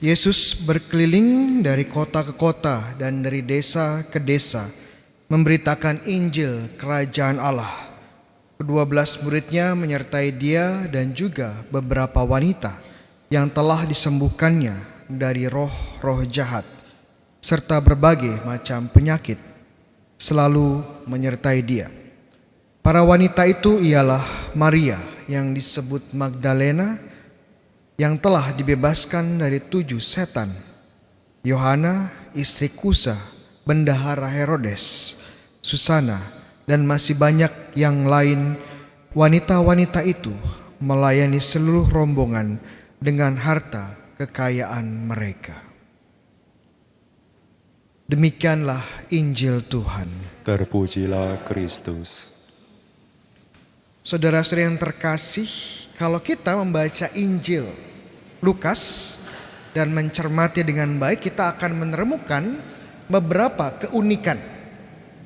Yesus berkeliling dari kota ke kota dan dari desa ke desa, memberitakan Injil Kerajaan Allah. Ke-12 muridnya menyertai dia dan juga beberapa wanita yang telah disembuhkannya dari roh-roh jahat, serta berbagai macam penyakit, selalu menyertai dia. Para wanita itu ialah Maria yang disebut Magdalena, yang telah dibebaskan dari 7 setan, Yohana istri Kusa, bendahara Herodes, Susana, dan masih banyak yang lain. Wanita-wanita itu melayani seluruh rombongan dengan harta kekayaan mereka. Demikianlah Injil Tuhan. Terpujilah Kristus. Saudara-saudara yang terkasih, kalau kita membaca Injil Lukas dan mencermati dengan baik, kita akan menemukan beberapa keunikan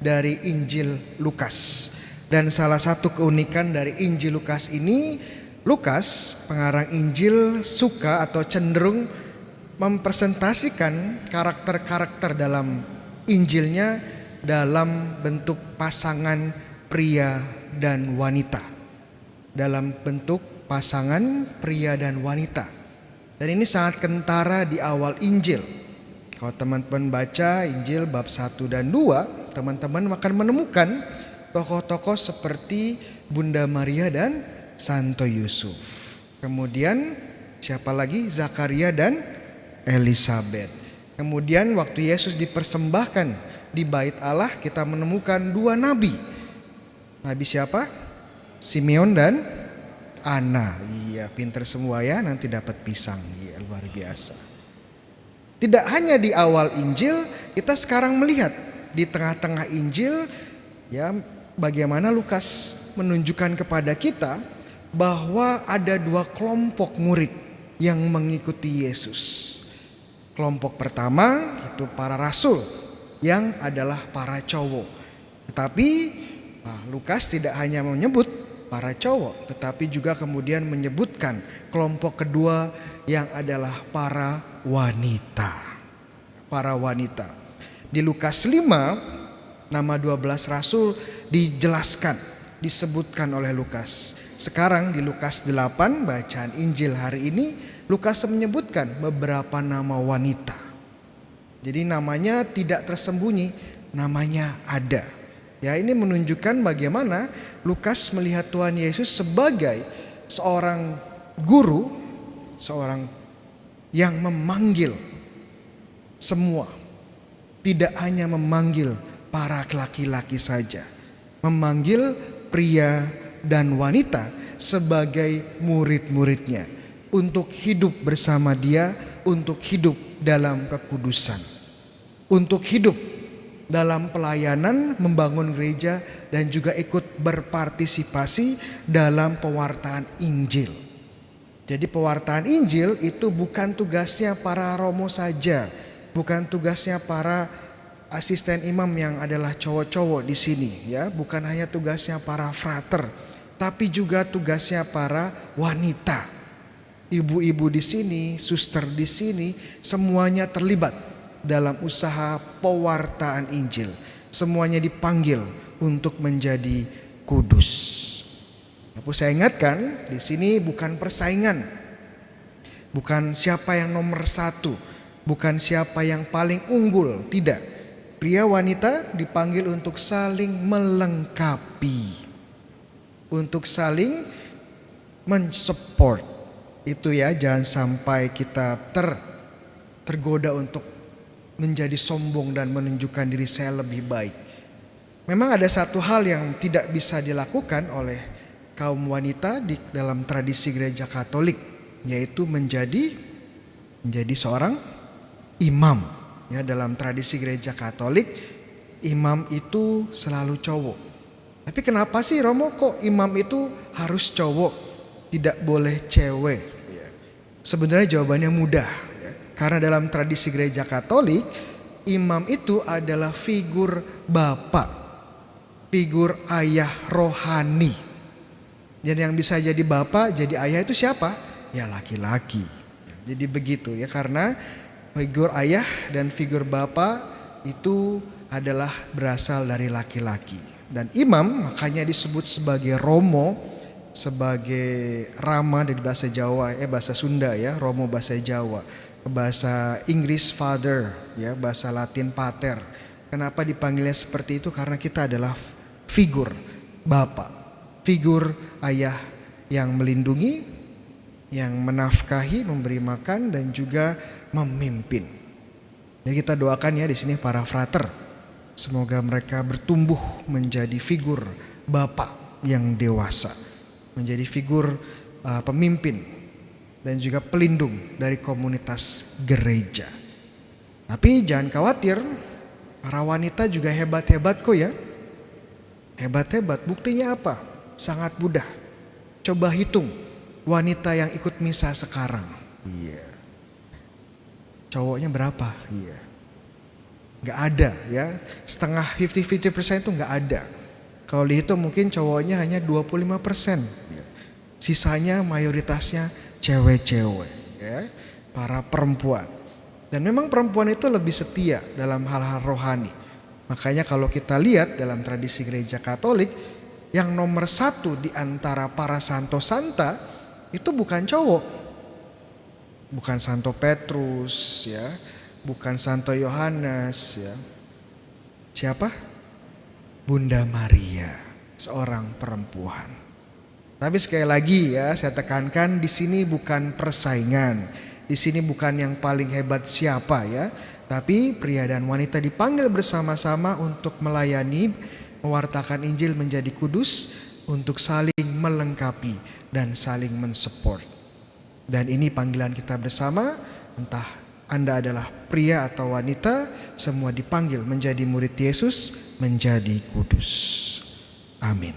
dari Injil Lukas. Dan salah satu keunikan dari Injil Lukas ini, Lukas, pengarang Injil, suka atau cenderung mempresentasikan karakter-karakter dalam Injilnya dalam bentuk pasangan pria dan wanita. Dalam bentuk pasangan pria dan wanita. Dan ini sangat kentara di awal Injil. Kalau teman-teman baca Injil bab 1 dan 2, teman-teman akan menemukan tokoh-tokoh seperti Bunda Maria dan Santo Yusuf. Kemudian siapa lagi? Zakaria dan Elizabeth. Kemudian waktu Yesus dipersembahkan di bait Allah, kita menemukan 2 nabi. Nabi siapa? Simeon dan Ana. Iya, pinter semua ya, nanti dapat pisang. Iya, luar biasa. Tidak hanya di awal Injil, kita sekarang melihat di tengah-tengah Injil ya, bagaimana Lukas menunjukkan kepada kita bahwa ada 2 kelompok murid yang mengikuti Yesus. Kelompok pertama itu para rasul yang adalah para cowok. Tetapi Lukas tidak hanya menyebut para cowok, tetapi juga kemudian menyebutkan kelompok kedua yang adalah para wanita. Para wanita. Di Lukas 5, nama 12 rasul dijelaskan, disebutkan oleh Lukas. Sekarang di Lukas 8, bacaan Injil hari ini, Lukas menyebutkan beberapa nama wanita. Jadi namanya tidak tersembunyi, namanya ada. Ya, ini menunjukkan bagaimana Lukas melihat Tuhan Yesus sebagai seorang guru, seorang yang memanggil semua. Tidak hanya memanggil para laki-laki saja, memanggil pria dan wanita sebagai murid-muridnya untuk hidup bersama dia, untuk hidup dalam kekudusan, untuk hidup dalam pelayanan membangun gereja dan juga ikut berpartisipasi dalam pewartaan Injil. Jadi pewartaan Injil itu bukan tugasnya para romo saja, bukan tugasnya para asisten imam yang adalah cowok-cowok di sini ya, bukan hanya tugasnya para frater, tapi juga tugasnya para wanita. Ibu-ibu di sini, suster di sini, semuanya terlibat dalam usaha pewartaan Injil. Semuanya dipanggil untuk menjadi kudus. Tapi saya ingatkan, di sini bukan persaingan, bukan siapa yang nomor 1, bukan siapa yang paling unggul, tidak. Pria wanita dipanggil untuk saling melengkapi, untuk saling mensupport. Itu ya, jangan sampai kita tergoda untuk menjadi sombong dan menunjukkan diri saya lebih baik. Memang ada satu hal yang tidak bisa dilakukan oleh kaum wanita di dalam tradisi gereja Katolik, yaitu menjadi seorang imam. Ya, dalam tradisi gereja Katolik, imam itu selalu cowok. Tapi kenapa sih Romo kok imam itu harus cowok, tidak boleh cewek? Ya, sebenarnya jawabannya mudah. Karena dalam tradisi gereja Katolik, imam itu adalah figur bapak, figur ayah rohani. Dan yang bisa jadi bapak, jadi ayah itu siapa? Ya laki-laki. Jadi begitu ya, karena figur ayah dan figur bapa itu adalah berasal dari laki-laki. Dan imam makanya disebut sebagai romo, sebagai rama dari bahasa Jawa, bahasa Sunda ya, romo bahasa Jawa. Bahasa Inggris father ya, bahasa Latin pater. Kenapa dipanggilnya seperti itu? Karena kita adalah figur bapa, figur ayah yang melindungi, yang menafkahi, memberi makan, dan juga memimpin. Jadi kita doakan ya di sini para frater, semoga mereka bertumbuh menjadi figur bapa yang dewasa, menjadi figur pemimpin dan juga pelindung dari komunitas gereja. Tapi jangan khawatir, para wanita juga hebat-hebat kok ya. Hebat-hebat, buktinya apa? Sangat mudah. Coba hitung wanita yang ikut misa sekarang. Iya. Cowoknya berapa? Iya. Gak ada ya. Setengah 50% itu gak ada. Kalau dihitung mungkin cowoknya hanya 25%. Sisanya mayoritasnya cewek-cewek ya. Para perempuan. Dan memang perempuan itu lebih setia dalam hal-hal rohani. Makanya kalau kita lihat dalam tradisi gereja Katolik, yang nomor 1 di antara para santo santa itu bukan cowok. Bukan Santo Petrus ya, bukan Santo Yohanes ya. Siapa? Bunda Maria, seorang perempuan. Tapi sekali lagi ya, saya tekankan di sini bukan persaingan. Di sini bukan yang paling hebat siapa ya. Tapi pria dan wanita dipanggil bersama-sama untuk melayani, mewartakan Injil menjadi kudus, untuk saling melengkapi dan saling mensupport. Dan ini panggilan kita bersama, entah Anda adalah pria atau wanita, semua dipanggil menjadi murid Yesus, menjadi kudus. Amin.